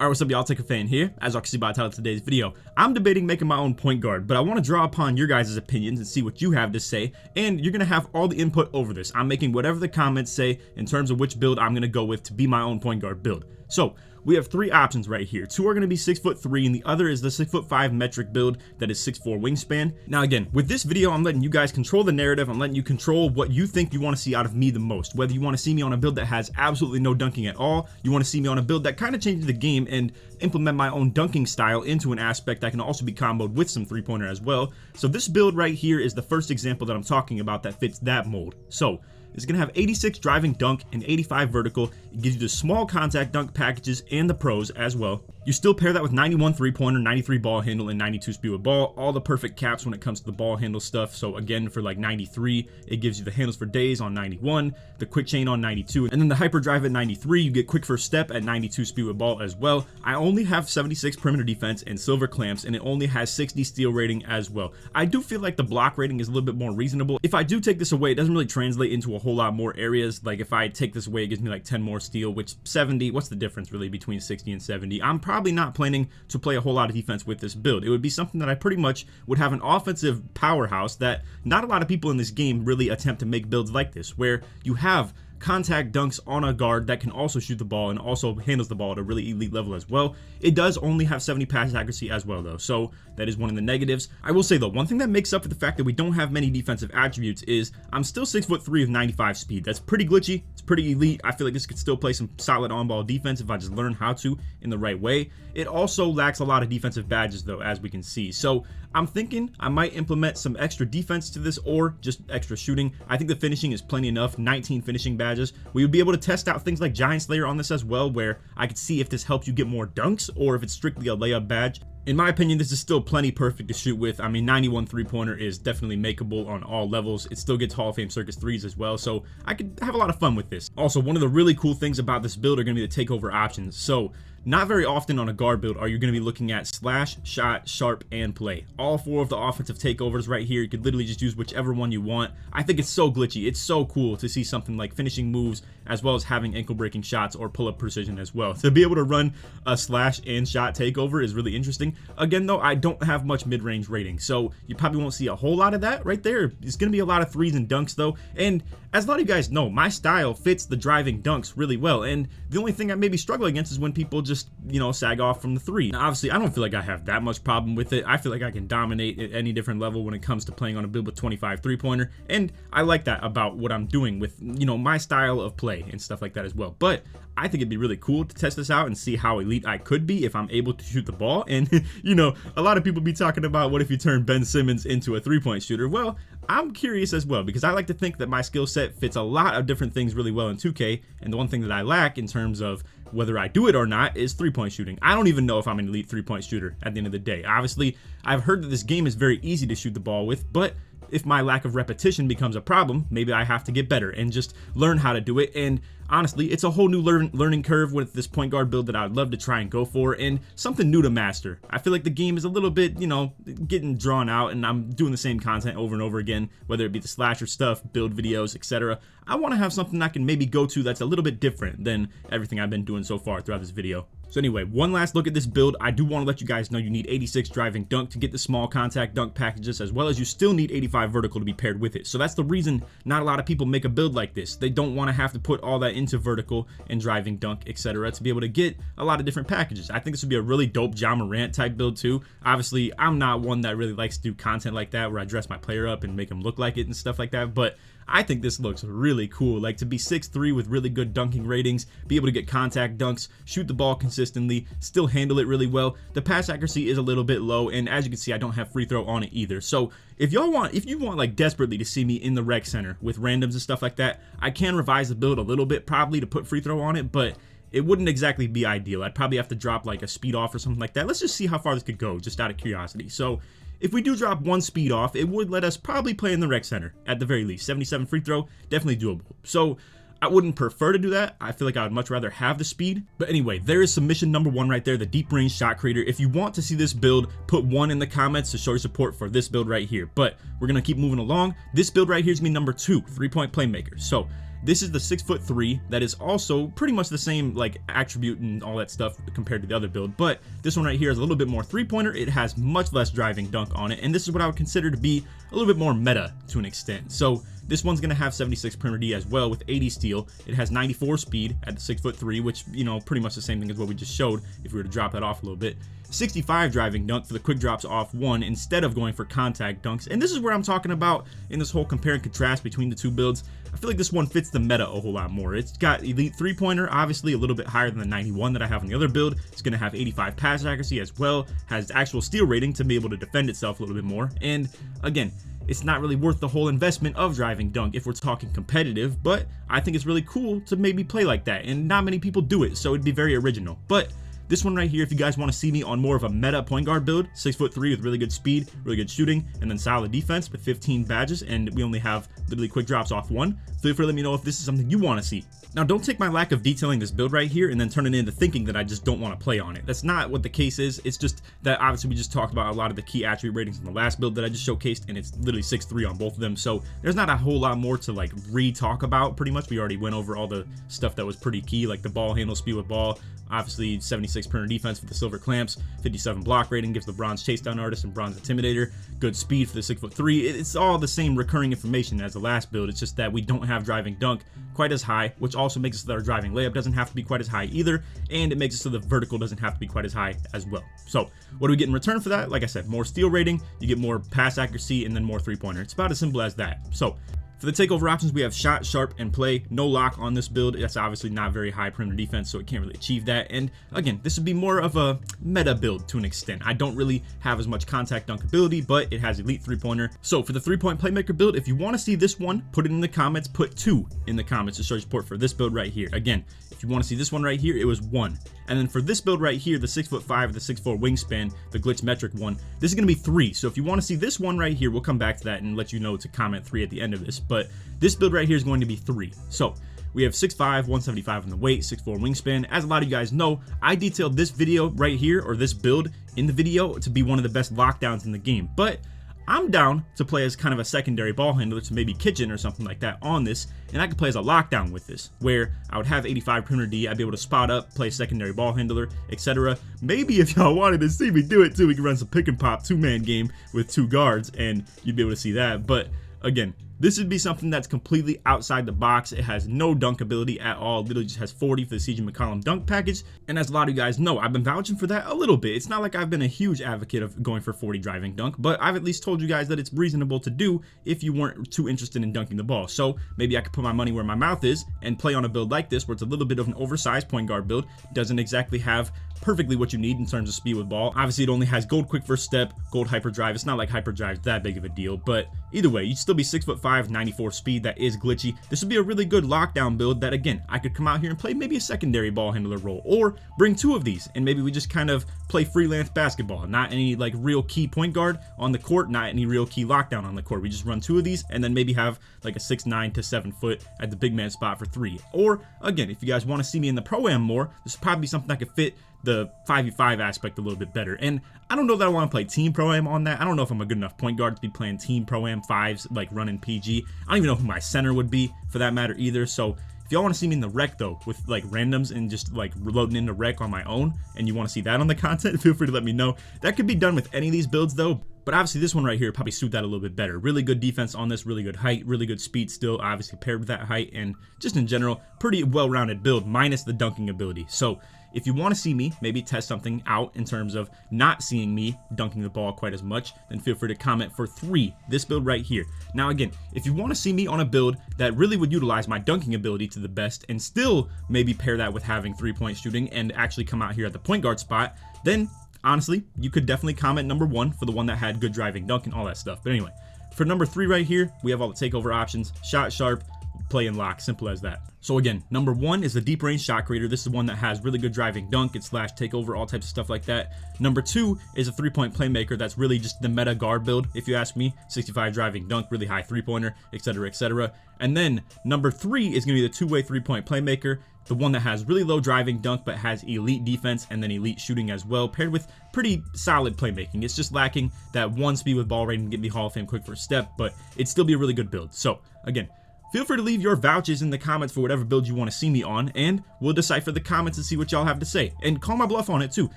Alright, what's up y'all, LakerFan here. As you can see by the title of today's video, I'm debating making my own point guard, but I want to draw upon your guys' opinions and see what you have to say, and you're going to have all the input over this. I'm making whatever the comments say in terms of which build I'm going to go with to be my own point guard build. So, we have three options right here. Two are going to be 6'3", and the other is the 6'5" metric build that is 6'4" wingspan. Now again, with this video, I'm letting you guys control the narrative. I'm letting you control what you think you want to see out of me the most. Whether you want to see me on a build that has absolutely no dunking at all, you want to see me on a build that kind of changes the game and implement my own dunking style into an aspect that can also be comboed with some three-pointer as well. So this build right here is the first example that I'm talking about that fits that mold. So it's going to have 86 driving dunk and 85 vertical. It gives you the small contact dunk packages and the pros as well. You still pair that with 91 three-pointer, 93 ball handle, and 92 speed with ball. All the perfect caps when it comes to the ball handle stuff. So again, for like 93, it gives you the handles for days on 91, the quick chain on 92, and then the hyper drive at 93. You get quick first step at 92 speed with ball as well. I only have 76 perimeter defense and silver clamps, and it only has 60 steal rating as well. I do feel like the block rating is a little bit more reasonable. If I do take this away, it doesn't really translate into a whole lot more areas. Like if I take this away, it gives me like 10 more steal, which 70, what's the difference really between 60 and 70? I'm probably not planning to play a whole lot of defense with this build. It would be something that I pretty much would have an offensive powerhouse that not a lot of people in this game really attempt to make builds like this, where you have contact dunks on a guard that can also shoot the ball and also handles the ball at a really elite level as well. It does only have 70 pass accuracy as well though, so that is one of the negatives. I will say though, one thing that makes up for the fact that we don't have many defensive attributes is I'm still 6'3" with 95 speed. That's pretty glitchy. It's pretty elite. I feel like this could still play some solid on-ball defense if I just learn how to in the right way. It also lacks a lot of defensive badges though, as we can see. So I'm thinking I might implement some extra defense to this or just extra shooting. I think the finishing is plenty enough, 19 finishing badges. We would be able to test out things like Giant Slayer on this as well, where I could see if this helps you get more dunks or if it's strictly a layup badge. In my opinion, this is still plenty perfect to shoot with. I mean, 91 three-pointer is definitely makeable on all levels. It still gets Hall of Fame Circus threes as well, so I could have a lot of fun with this. Also, one of the really cool things about this build are going to be the takeover options. So not very often on a guard build are you going to be looking at slash, shot, sharp, and play. All four of the offensive takeovers right here. You could literally just use whichever one you want. I think it's so glitchy. It's so cool to see something like finishing moves as well as having ankle breaking shots or pull-up precision as well. To be able to run a slash and shot takeover is really interesting. Again though, I don't have much mid-range rating, so you probably won't see a whole lot of that right there. It's going to be a lot of threes and dunks though, and as a lot of you guys know, my style fits the driving dunks really well, and the only thing I maybe struggle against is when people just, you know, sag off from the three. Now obviously I don't feel like I have that much problem with it. I feel like I can dominate at any different level when it comes to playing on a build with 25 three-pointer, and I like that about what I'm doing with, you know, my style of play and stuff like that as well. But I think it'd be really cool to test this out and see how elite I could be if I'm able to shoot the ball. And you know, a lot of people be talking about what if you turn Ben Simmons into a three-point shooter. Well, I'm curious as well, because I like to think that my skill set fits a lot of different things really well in 2K, and the one thing that I lack in terms of whether I do it or not is three-point shooting. I don't even know if I'm an elite three-point shooter at the end of the day. Obviously, I've heard that this game is very easy to shoot the ball with, but if my lack of repetition becomes a problem, maybe I have to get better and just learn how to do it. And honestly, it's a whole new learning curve with this point guard build that I'd love to try and go for, and something new to master. I feel like the game is a little bit, you know, getting drawn out, and I'm doing the same content over and over again, whether it be the slasher stuff, build videos, etc. I want to have something I can maybe go to that's a little bit different than everything I've been doing so far throughout this video. So anyway, one last look at this build. I do want to let you guys know you need 86 driving dunk to get the small contact dunk packages, as well as you still need 85 vertical to be paired with it. So that's the reason not a lot of people make a build like this. They don't want to have to put all that into vertical and driving dunk, etc. to be able to get a lot of different packages. I think this would be a really dope Ja Morant type build too. Obviously, I'm not one that really likes to do content like that where I dress my player up and make him look like it and stuff like that, but I think this looks really cool. Like to be 6'3" with really good dunking ratings, be able to get contact dunks, shoot the ball consistently, still handle it really well. The pass accuracy is a little bit low, and as you can see, I don't have free throw on it either. So if you want like desperately to see me in the rec center with randoms and stuff like that, I can revise the build a little bit probably to put free throw on it, but it wouldn't exactly be ideal. I'd probably have to drop like a speed off or something like that. Let's just see how far this could go, just out of curiosity. So if we do drop one speed off, it would let us probably play in the rec center at the very least. 77 free throw, definitely doable. So I wouldn't prefer to do that. I feel like I would much rather have the speed. But anyway, there is submission number 1 right there, the deep range shot creator. If you want to see this build, put 1 in the comments to show your support for this build right here. But we're going to keep moving along. This build right here is going to be number 2, 3-point playmaker. So This is the 6'3" that is also pretty much the same like attribute and all that stuff compared to the other build, but this one right here is a little bit more three-pointer. It has much less driving dunk on it, and this is what I would consider to be a little bit more meta to an extent. So this one's going to have 76 perimeter D as well with 80 steal. It has 94 speed at the 6'3", which, you know, pretty much the same thing as what we just showed if we were to drop that off a little bit. 65 driving dunk for the quick drops off one instead of going for contact dunks. And this is where I'm talking about in this whole compare and contrast between the two builds. I feel like this one fits the meta a whole lot more. It's got elite three-pointer, obviously a little bit higher than the 91 that I have on the other build. It's going to have 85 pass accuracy as well, has actual steal rating to be able to defend itself a little bit more. And again, it's not really worth the whole investment of driving dunk if we're talking competitive, but I think it's really cool to maybe play like that, and not many people do it, so it'd be very original. But this one right here, if you guys want to see me on more of a meta point guard build, 6'3" with really good speed, really good shooting, and then solid defense with 15 badges, and we only have literally quick drops off one, feel free to let me know if this is something you want to see. Now, don't take my lack of detailing this build right here and then turn it into thinking that I just don't want to play on it. That's not what the case is. It's just that obviously we just talked about a lot of the key attribute ratings in the last build that I just showcased, and it's literally 6'3" on both of them. So there's not a whole lot more to like re-talk about. Pretty much we already went over all the stuff that was pretty key, like the ball handle, speed with ball, obviously 76 perimeter defense with the silver clamps, 57 block rating, gives the bronze chase down artist and bronze intimidator, good speed for the 6'3". It's all the same recurring information as the last build. It's just that we don't have driving dunk quite as high, which also makes it so that our driving layup doesn't have to be quite as high either, and it makes it so the vertical doesn't have to be quite as high as well. So what do we get in return for that? Like I said, more steal rating, you get more pass accuracy, and then more three-pointer. It's about as simple as that. So for the takeover options, we have shot, sharp, and play. No lock on this build. That's obviously not very high perimeter defense, so it can't really achieve that. And again, this would be more of a meta build to an extent. I don't really have as much contact dunk ability, but it has elite three-pointer. So for the three-point playmaker build, if you want to see this one, put it in the comments. Put 2 in the comments to show support for this build right here. Again, if you want to see this one right here, it was 1. And then for this build right here, the 6'5", the 6'4" wingspan, the glitch metric one, this is going to be 3. So if you want to see this one right here, we'll come back to that and let you know to comment 3 at the end of this. But this build right here is going to be 3. So we have 6'5", 175 in the weight, 6'4" wingspan. As a lot of you guys know, I detailed this video right here, or this build in the video, to be one of the best lockdowns in the game. But I'm down to play as kind of a secondary ball handler, to maybe kitchen or something like that on this, and I could play as a lockdown with this, where I would have 85 perimeter D, I'd be able to spot up, play secondary ball handler, etc. Maybe if y'all wanted to see me do it too, we could run some pick and pop 2-man game with 2 guards, and you'd be able to see that. But again, this would be something that's completely outside the box. It has no dunk ability at all. It literally just has 40 for the CJ McCollum dunk package. And as a lot of you guys know, I've been vouching for that a little bit. It's not like I've been a huge advocate of going for 40 driving dunk, but I've at least told you guys that it's reasonable to do if you weren't too interested in dunking the ball. So maybe I could put my money where my mouth is and play on a build like this, where it's a little bit of an oversized point guard build. Doesn't exactly have perfectly what you need in terms of speed with ball. Obviously, it only has gold quick first step, gold hyperdrive. It's not like hyperdrive's that big of a deal, but either way, you'd still be 6'5", 94 speed. That is glitchy. This would be a really good lockdown build that, again, I could come out here and play maybe a secondary ball handler role, or bring 2 of these, and maybe we just kind of play freelance basketball. Not any like real key point guard on the court, not any real key lockdown on the court. We just run 2 of these, and then maybe have like a 6'9" to 7 foot at the big man spot for 3. Or again, if you guys want to see me in the pro-am more, this would probably be something that could fit the 5v5 aspect a little bit better. And I don't know that I want to play team pro-am on that. I don't know if I'm a good enough point guard to be playing team pro-am 5s, like running PG. I don't even know who my center would be for that matter either. So if y'all want to see me in the rec though, with like randoms and just like reloading into rec on my own, and you want to see that on the content, feel free to let me know. That could be done with any of these builds though. But obviously this one right here probably suit that a little bit better. Really good defense on this, really good height, really good speed still, obviously paired with that height, and just in general, pretty well-rounded build minus the dunking ability. So if you want to see me maybe test something out in terms of not seeing me dunking the ball quite as much, then feel free to comment for 3, this build right here. Now again, if you want to see me on a build that really would utilize my dunking ability to the best, and still maybe pair that with having 3-point shooting and actually come out here at the point guard spot, then honestly, you could definitely comment number 1 for the one that had good driving dunk and all that stuff. But anyway, for number 3 right here, we have all the takeover options: shot, sharp, play, and lock. Simple as that. So again, number 1 is the deep range shot creator. This is one that has really good driving dunk, it's slash takeover, all types of stuff like that. Number 2 is a 3-point playmaker. That's really just the meta guard build, if you ask me. 65 driving dunk, really high 3-pointer, etc., etc. And then number 3 is going to be the 2-way 3-point playmaker, the one that has really low driving dunk but has elite defense and then elite shooting as well, paired with pretty solid playmaking. It's just lacking that 1 speed with ball rating to get me Hall of Fame quick first step, but it'd still be a really good build. So again, feel free to leave your vouches in the comments for whatever build you want to see me on, and we'll decipher the comments and see what y'all have to say. And call my bluff on it too.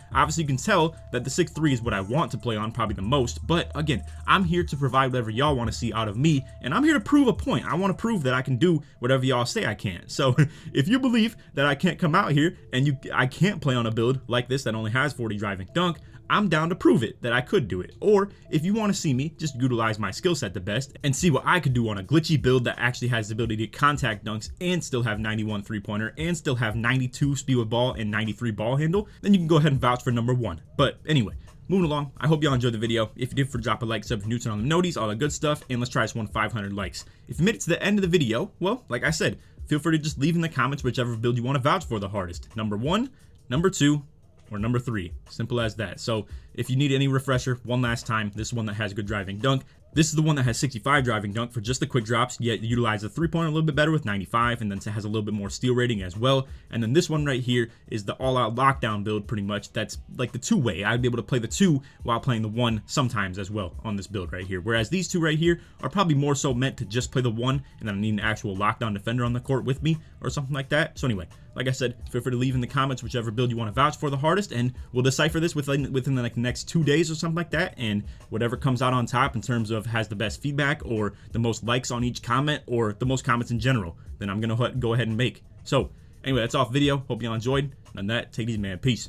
Obviously, you can tell that the 6-3 is what I want to play on probably the most, but again, I'm here to provide whatever y'all want to see out of me, and I'm here to prove a point. I want to prove that I can do whatever y'all say I can't. So if you believe that I can't come out here and I can't play on a build like this that only has 40 driving dunk, I'm down to prove it that I could do it. Or if you want to see me just utilize my skill set the best and see what I could do on a glitchy build that actually has the ability to contact dunks and still have 91 3-pointer and still have 92 speed with ball and 93 ball handle, then you can go ahead and vouch for number 1. But anyway, moving along, I hope y'all enjoyed the video. If you did, drop a like, sub if you're new, turn on the noties, all that good stuff, and let's try this one 500 likes. If you made it to the end of the video, well, like I said, feel free to just leave in the comments whichever build you want to vouch for the hardest. Number 1, number 2, or number 3. Simple as that. So if you need any refresher, one last time, this is one that has good driving dunk. This is the one that has 65 driving dunk for just the quick drops, yet utilize the 3-pointer a little bit better with 95, and then it has a little bit more steal rating as well. And then this one right here is the all-out lockdown build pretty much. That's like the 2-way. I'd be able to play the 2 while playing the 1 sometimes as well on this build right here. Whereas these 2 right here are probably more so meant to just play the 1, and then I need an actual lockdown defender on the court with me or something like that. So anyway, like I said, feel free to leave in the comments whichever build you want to vouch for the hardest, and we'll decipher this within the next 2 days or something like that, and whatever comes out on top in terms of has the best feedback or the most likes on each comment or the most comments in general, then I'm gonna go ahead and make. So anyway, that's off video. Hope y'all enjoyed. And on that, take it easy, man. Peace.